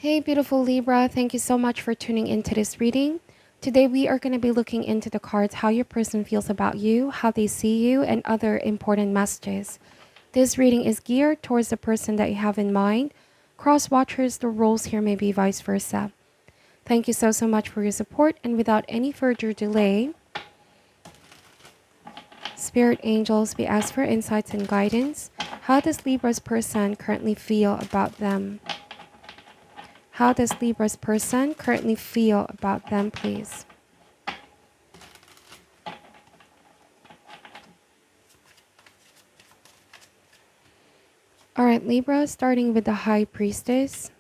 Hey, beautiful Libra. Thank you so much for tuning into this reading. Today, we are going to be looking into the cards, how your person feels about you, how they see you, and other important messages. This reading is geared towards the person that you have in mind. Cross watchers, the roles here may be vice versa. Thank you so much for your support. And without any further delay, Spirit angels, we ask for insights and guidance. How does Libra's person currently feel about them? How does Libra's person currently feel about them, please? All right, Libra, starting with the High Priestess,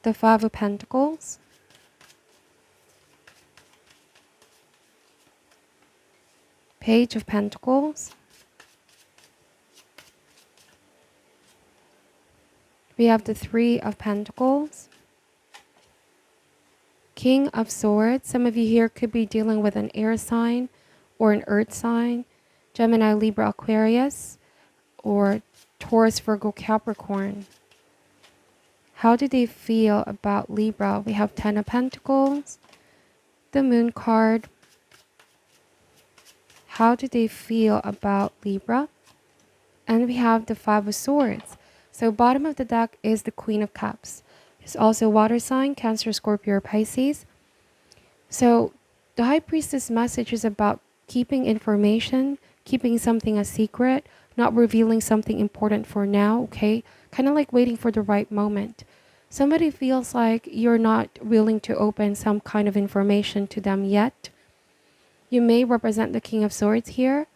the Five of Pentacles, Page of Pentacles. We have the Three of Pentacles, King of Swords. Some of you here could be dealing with an air sign or an earth sign, Gemini, Libra, Aquarius, or Taurus, Virgo, Capricorn. How do they feel about Libra? We have Ten of Pentacles, the Moon card. How do they feel about Libra? And we have the Five of Swords. So bottom of the deck is the Queen of Cups. It's also water sign, Cancer, Scorpio, or Pisces. So the High Priestess message is about keeping information, keeping something a secret, not revealing something important for now, okay? Kind of like waiting for the right moment. Somebody feels like you're not willing to open some kind of information to them yet. You may represent the King of Swords here,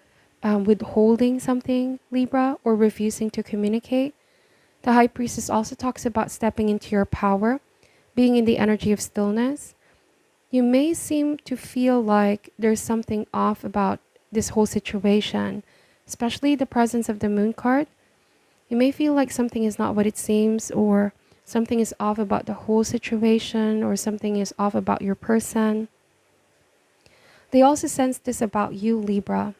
withholding something, Libra, or refusing to communicate. The High Priestess also talks about stepping into your power, being in the energy of stillness. You may seem to feel like there's something off about this whole situation, especially the presence of the Moon card. You may feel like something is not what it seems, or something is off about the whole situation, or something is off about your person. They also sense this about you, Libra.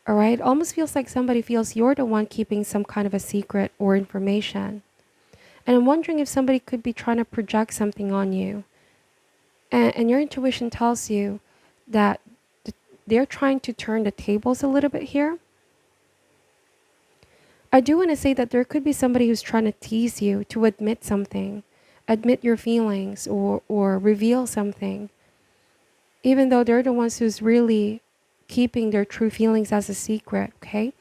All right, it almost feels like somebody feels you're the one keeping some kind of a secret or information. And I'm wondering if somebody could be trying to project something on you. And your intuition tells you that they're trying to turn the tables a little bit here. I do want to say that there could be somebody who's trying to tease you to admit something, admit your feelings, or reveal something, even though they're the ones who's really keeping their true feelings as a secret, okay?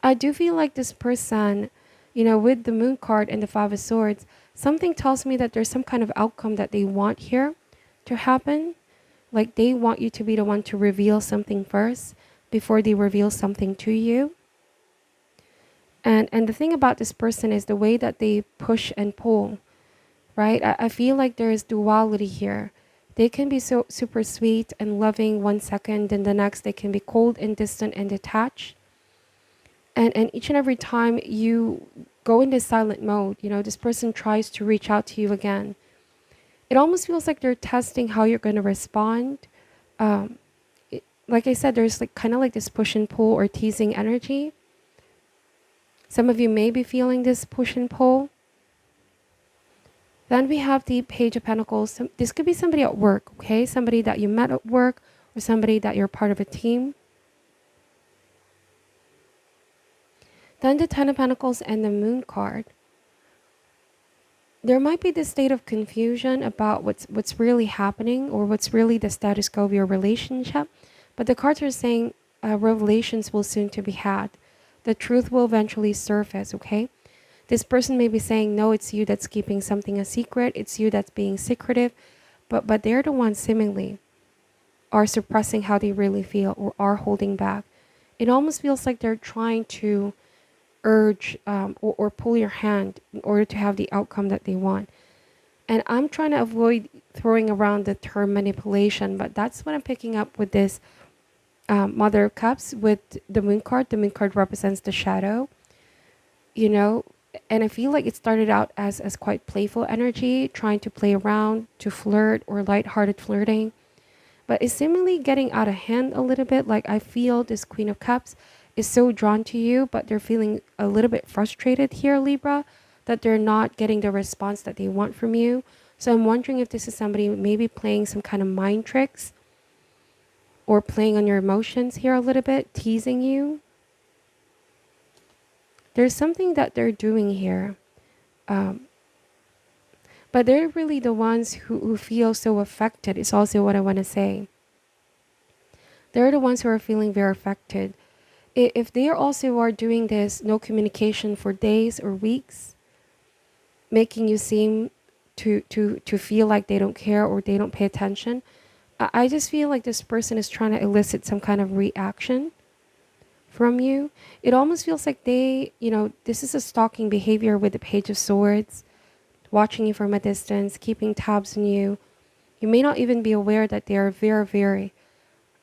I do feel like this person, with the Moon card and the Five of Swords, something tells me that there's some kind of outcome that they want here to happen. Like they want you to be the one to reveal something first before they reveal something to you. And the thing about this person is the way that they push and pull, right? I feel like there is duality here. They can be so super sweet and loving one second, and the next they can be cold and distant and detached. And each and every time you go in this silent mode, this person tries to reach out to you again. It almost feels like they're testing how you're going to respond. Like I said, there's like kind of like this push and pull or teasing energy. Some of you may be feeling this push and pull. Then we have the Page of Pentacles. This could be somebody at work, okay? Somebody that you met at work, or somebody that you're part of a team. Then the Ten of Pentacles and the Moon card. There might be this state of confusion about what's really happening, or what's really the status quo of your relationship. But the cards are saying revelations will soon to be had. The truth will eventually surface, okay? This person may be saying, no, it's you that's keeping something a secret. It's you that's being secretive. But they're the ones seemingly are suppressing how they really feel or are holding back. It almost feels like they're trying to urge or pull your hand in order to have the outcome that they want. And I'm trying to avoid throwing around the term manipulation, but that's what I'm picking up with this Mother of Cups with the Moon card. The Moon card represents the shadow, and I feel like it started out as quite playful energy, trying to play around, to flirt, or lighthearted flirting. But it's seemingly getting out of hand a little bit. Like I feel this Queen of Cups is so drawn to you, but they're feeling a little bit frustrated here, Libra, that they're not getting the response that they want from you. So I'm wondering if this is somebody maybe playing some kind of mind tricks or playing on your emotions here a little bit, teasing you. There's something that they're doing here. But they're really the ones who feel so affected, is also what I want to say. They're the ones who are feeling very affected. If they also are doing this, no communication for days or weeks, making you seem to feel like they don't care or they don't pay attention, I just feel like this person is trying to elicit some kind of reaction from you. It almost feels like they, this is a stalking behavior with the Page of Swords, watching you from a distance, keeping tabs on you. You may not even be aware that they are very, very,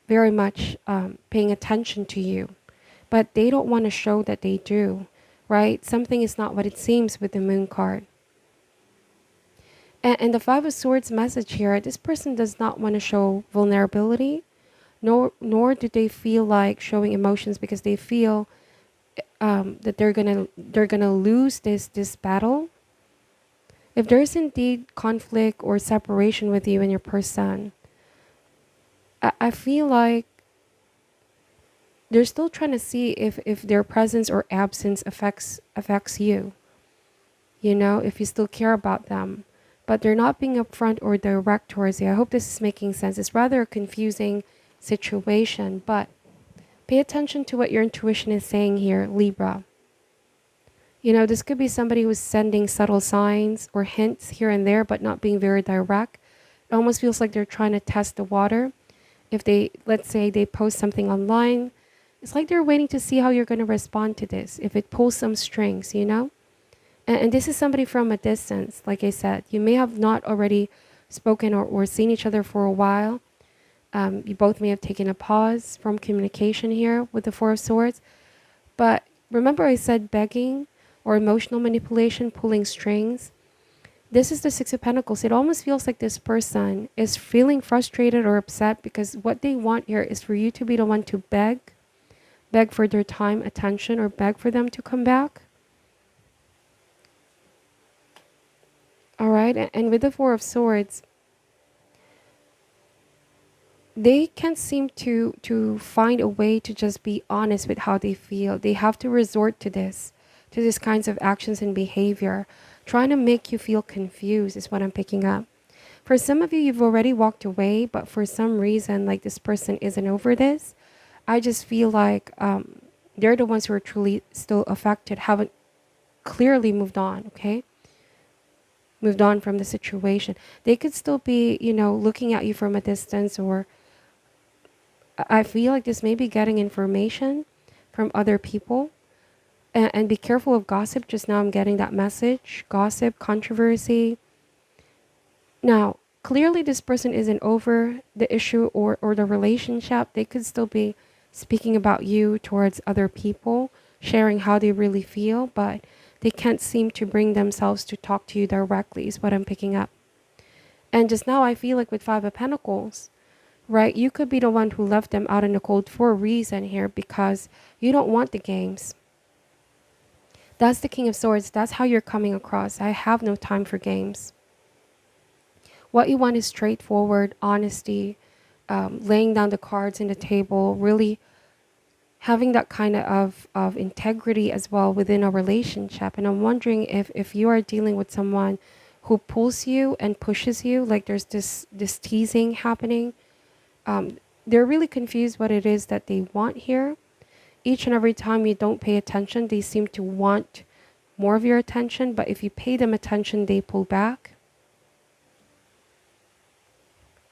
very much paying attention to you, but they don't want to show that they do, right? Something is not what it seems with the Moon card. And the Five of Swords message here, this person does not want to show vulnerability, nor do they feel like showing emotions because they feel that they're gonna lose this battle. If there's indeed conflict or separation with you and your person, I feel like they're still trying to see if their presence or absence affects you. If you still care about them. But they're not being upfront or direct towards you. I hope this is making sense. It's rather a confusing situation, but pay attention to what your intuition is saying here, Libra. This could be somebody who's sending subtle signs or hints here and there, but not being very direct. It almost feels like they're trying to test the water. If let's say they post something online, it's like they're waiting to see how you're going to respond to this. If it pulls some strings, And this is somebody from a distance, like I said. You may have not already spoken or seen each other for a while. You both may have taken a pause from communication here with the Four of Swords. But remember I said begging or emotional manipulation, pulling strings. This is the Six of Pentacles. It almost feels like this person is feeling frustrated or upset because what they want here is for you to be the one to beg for their time, attention, or beg for them to come back. All right, and with the Four of Swords, they can't seem to find a way to just be honest with how they feel. They have to resort to these kinds of actions and behavior, trying to make you feel confused is what I'm picking up. For some of you, you've already walked away, but for some reason, like this person isn't over this. I just feel like they're the ones who are truly still affected, haven't clearly moved on, okay? Moved on from the situation. They could still be, looking at you from a distance, or I feel like this may be getting information from other people. And be careful of gossip. Just now I'm getting that message. Gossip, controversy. Now, clearly this person isn't over the issue or the relationship. They could still be speaking about you towards other people, sharing how they really feel, but they can't seem to bring themselves to talk to you directly is what I'm picking up. And just now I feel like with Five of Pentacles, right, you could be the one who left them out in the cold for a reason here because you don't want the games. That's the King of Swords. That's how you're coming across. I have no time for games. What you want is straightforward, honesty, laying down the cards in the table, really having that kind of integrity as well within a relationship. And I'm wondering if you are dealing with someone who pulls you and pushes you, like there's this teasing happening. They're really confused what it is that they want here. Each and every time you don't pay attention, they seem to want more of your attention. But if you pay them attention, they pull back.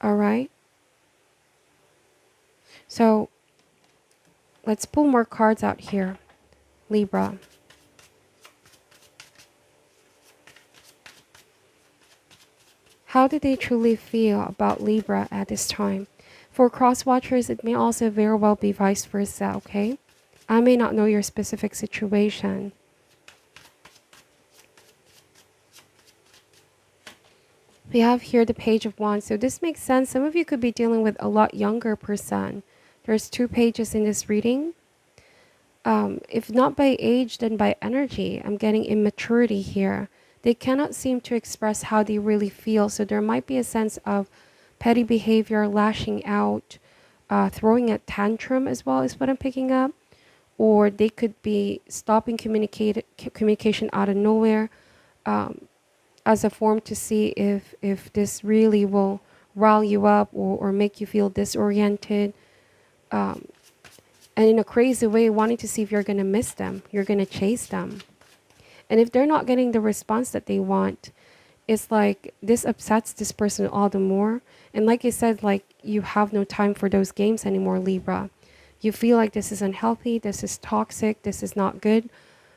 All right. So let's pull more cards out here, Libra. How do they truly feel about Libra at this time? For cross watchers, it may also very well be vice versa, okay? I may not know your specific situation. We have here the Page of Wands. So this makes sense. Some of you could be dealing with a lot younger person. There's 2 pages in this reading. If not by age, then by energy. I'm getting immaturity here. They cannot seem to express how they really feel. So there might be a sense of petty behavior, lashing out, throwing a tantrum as well is what I'm picking up. Or they could be stopping communication out of nowhere, um, as a form to see if this really will rile you up, or make you feel disoriented. Um, and in a crazy way, wanting to see if you're going to miss them, you're going to chase them. And if they're not getting the response that they want, it's like this upsets this person all the more. And like I said, like you have no time for those games anymore, Libra. You feel like this is unhealthy, this is toxic, this is not good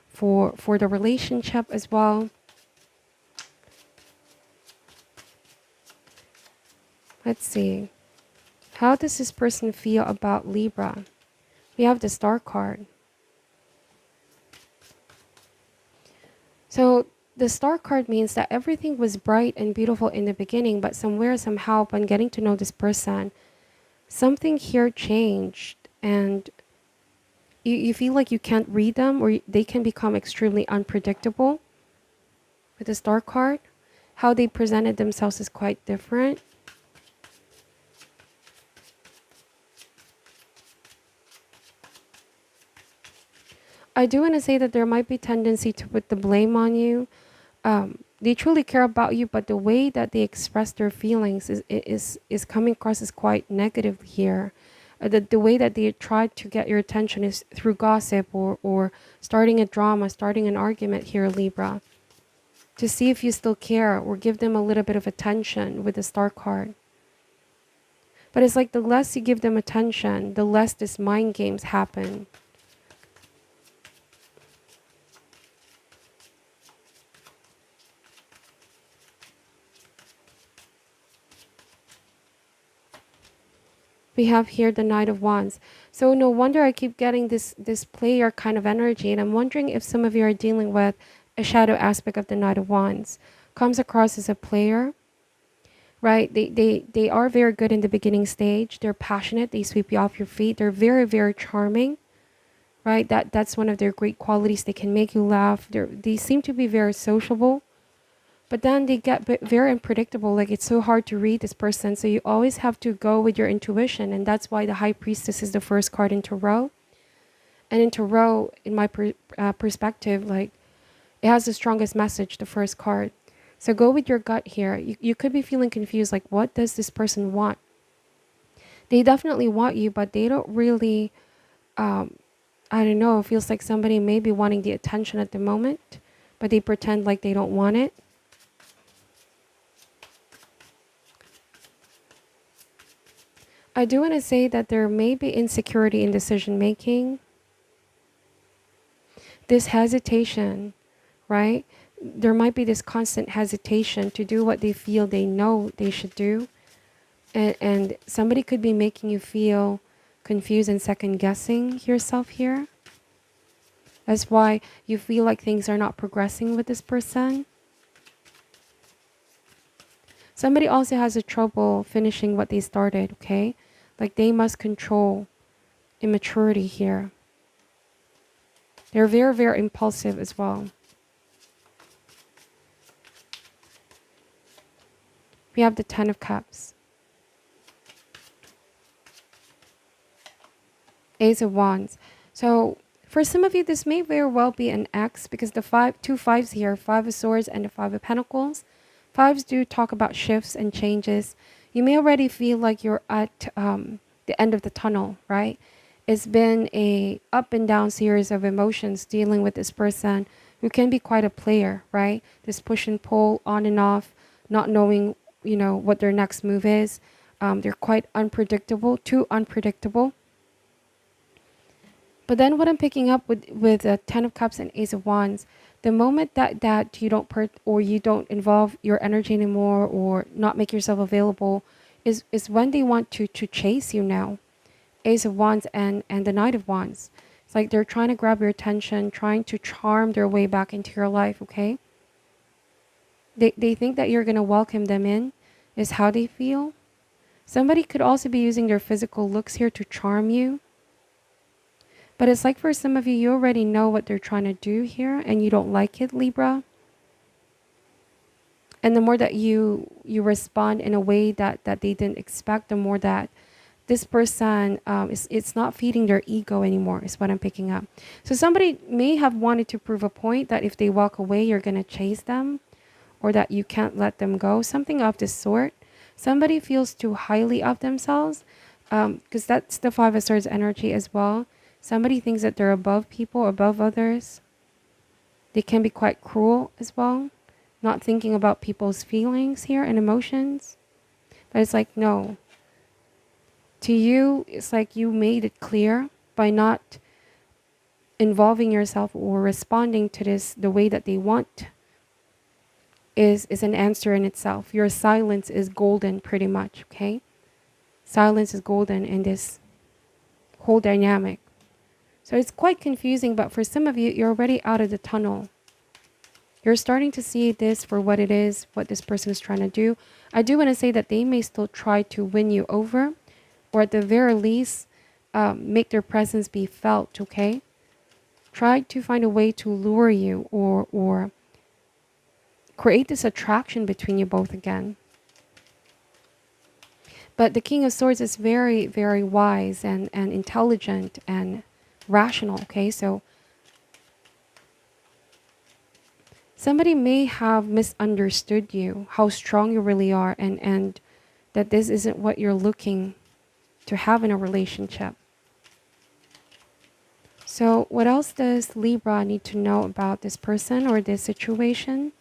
for the relationship as well. Let's see. How does this person feel about Libra? We have the Star card. So the Star card means that everything was bright and beautiful in the beginning, but somewhere, somehow, upon getting to know this person, something here changed, and you feel like you can't read them, or they can become extremely unpredictable. With the Star card, how they presented themselves is quite different. I do want to say that there might be tendency to put the blame on you. They truly care about you, but the way that they express their feelings is coming across as quite negative here. The way that they try to get your attention is through gossip, or starting a drama, starting an argument here, Libra, to see if you still care, or give them a little bit of attention with the Star card. But it's like the less you give them attention, the less these mind games happen. We have here the Knight of Wands. So no wonder I keep getting this player kind of energy. And I'm wondering if some of you are dealing with a shadow aspect of the Knight of Wands. Comes across as a player, right? They are very good in the beginning stage. They're passionate. They sweep you off your feet. They're very, very charming, right? That's one of their great qualities. They can make you laugh. They seem to be very sociable. But then they get very unpredictable. Like it's so hard to read this person. So you always have to go with your intuition. And that's why the High Priestess is the first card in Tarot. And in Tarot, in my perspective, like it has the strongest message, the first card. So go with your gut here. You could be feeling confused. Like, what does this person want? They definitely want you, but they don't really, I don't know. It feels like somebody may be wanting the attention at the moment, but they pretend like they don't want it. I do want to say that there may be insecurity in decision making. This hesitation, right? There might be this constant hesitation to do what they feel they know they should do. And somebody could be making you feel confused and second guessing yourself here. That's why you feel like things are not progressing with this person. Somebody also has a trouble finishing what they started, okay? Like they must control immaturity here. They're very, very impulsive as well. We have the Ten of Cups. Ace of Wands. So for some of you, this may very well be an X, because the two fives here, Five of Swords and the Five of Pentacles. Fives do talk about shifts and changes. You may already feel like you're at the end of the tunnel, right? It's been a up and down series of emotions dealing with this person who can be quite a player, right? This push and pull on and off, not knowing, what their next move is. They're quite unpredictable, too unpredictable. But then what I'm picking up with Ten of Cups and Ace of Wands, the moment that you don't or you don't involve your energy anymore, or not make yourself available, is when they want to chase you now. Ace of Wands and the Knight of Wands. It's like they're trying to grab your attention, trying to charm their way back into your life, okay? They think that you're going to welcome them in, is how they feel. Somebody could also be using their physical looks here to charm you. But it's like for some of you, you already know what they're trying to do here and you don't like it, Libra. And the more that you respond in a way that they didn't expect, the more that this person it's not feeding their ego anymore, is what I'm picking up. So somebody may have wanted to prove a point that if they walk away, you're going to chase them, or that you can't let them go, something of this sort. Somebody feels too highly of themselves, because that's the Five of Swords energy as well. Somebody thinks that they're above people, above others. They can be quite cruel as well, not thinking about people's feelings here and emotions. But it's like, no. To you, it's like you made it clear by not involving yourself or responding to this the way that they want is an answer in itself. Your silence is golden pretty much, okay? Silence is golden in this whole dynamic. So it's quite confusing, but for some of you, you're already out of the tunnel. You're starting to see this for what it is, what this person is trying to do. I do want to say that they may still try to win you over, or at the very least, make their presence be felt, okay? Try to find a way to lure you or create this attraction between you both again. But the King of Swords is very, very wise and intelligent and rational, okay? So somebody may have misunderstood you, how strong you really are, and that this isn't what you're looking to have in a relationship. So what else does Libra need to know about this person or this situation?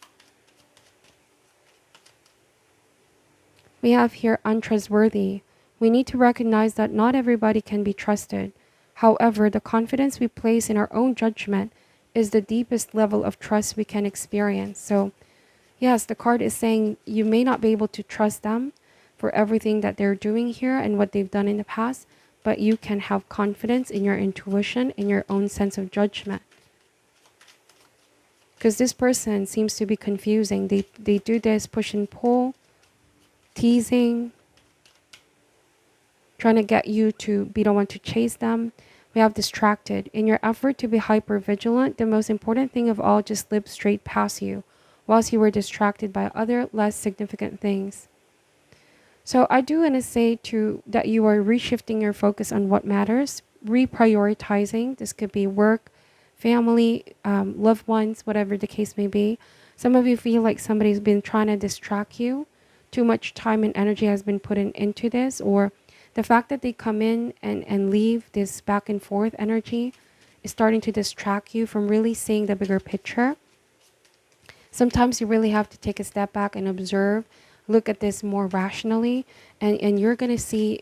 We have here untrustworthy. We need to recognize that not everybody can be trusted. However, the confidence we place in our own judgment is the deepest level of trust we can experience. So yes, the card is saying you may not be able to trust them for everything that they're doing here and what they've done in the past, but you can have confidence in your intuition, in your own sense of judgment. Because this person seems to be confusing. They do this push and pull, teasing, trying to get you to be the one to chase them. We have distracted. In your effort to be hyper vigilant, the most important thing of all just slipped straight past you, whilst you were distracted by other less significant things. So I do want to say that you are reshifting your focus on what matters, reprioritizing. This could be work, family, loved ones, whatever the case may be. Some of you feel like somebody's been trying to distract you. Too much time and energy has been put into this, or the fact that they come in and leave, this back and forth energy is starting to distract you from really seeing the bigger picture. Sometimes you really have to take a step back and observe, look at this more rationally, and you're going to see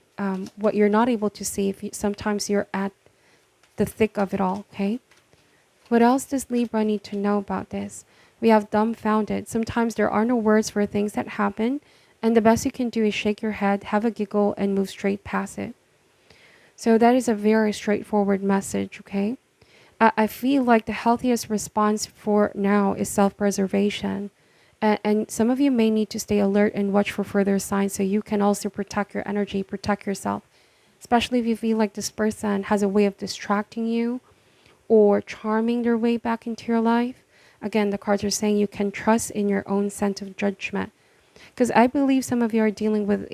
what you're not able to see if sometimes you're at the thick of it all, okay? What else does Libra need to know about this? We have dumbfounded. Sometimes there are no words for things that happen, and the best you can do is shake your head, have a giggle, and move straight past it. So that is a very straightforward message, okay? I feel like the healthiest response for now is self-preservation. And some of you may need to stay alert and watch for further signs so you can also protect your energy, protect yourself. Especially if you feel like this person has a way of distracting you or charming their way back into your life. Again, the cards are saying you can trust in your own sense of judgment. Because I believe some of you are dealing with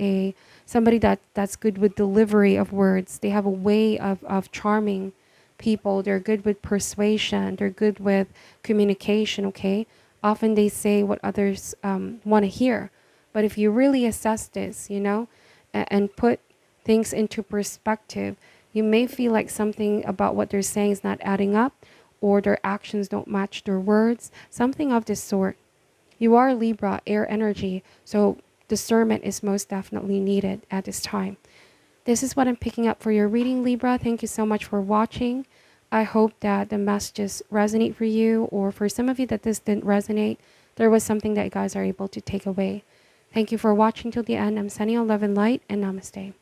somebody that's good with delivery of words. They have a way of charming people. They're good with persuasion. They're good with communication, okay? Often they say what others want to hear. But if you really assess this, you know, and put things into perspective, you may feel like something about what they're saying is not adding up, or their actions don't match their words, something of this sort. You are Libra, air energy, so discernment is most definitely needed at this time. This is what I'm picking up for your reading, Libra. Thank you so much for watching. I hope that the messages resonate for you, or for some of you that this didn't resonate, there was something that you guys are able to take away. Thank you for watching till the end. I'm sending you love and light, and namaste.